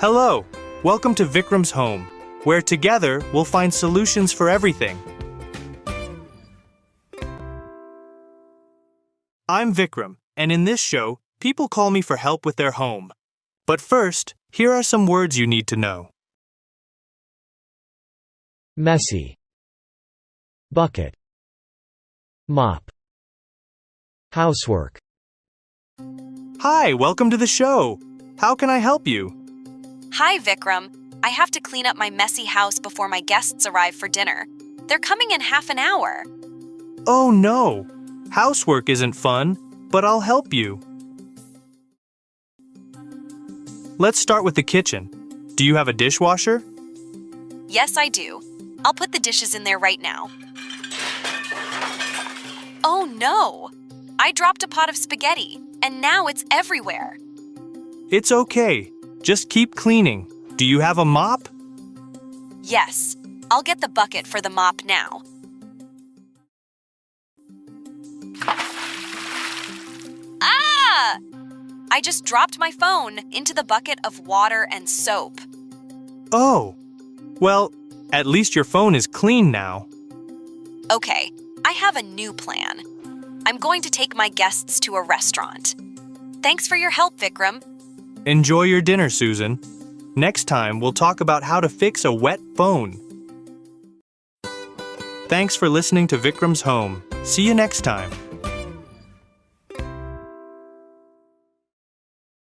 Hello, welcome to Vikram's home, where together we'll find solutions for everything. I'm Vikram, and in this show, people call me for help with their home. But first, here are some words you need to know. Messy. Bucket. Mop. Housework. Hi, welcome to the show. How can I help you? Hi, Vikram. I have to clean up my messy house before my guests arrive for dinner. They're coming in half an hour. Oh no, housework isn't fun, but I'll help you. Let's start with the kitchen. Do you have a dishwasher? Yes, I do. I'll put the dishes in there right now. Oh no! I dropped a pot of spaghetti, and now it's everywhere. It's okay. Just keep cleaning. Do you have a mop? Yes, I'll get the bucket for the mop now. Ah! I just dropped my phone into the bucket of water and soap. Oh, well, at least your phone is clean now. Okay, I have a new plan. I'm going to take my guests to a restaurant. Thanks for your help, Vikram. Enjoy your dinner, Susan. Next time, we'll talk about how to fix a wet phone. Thanks for listening to Vikram's Home. See you next time.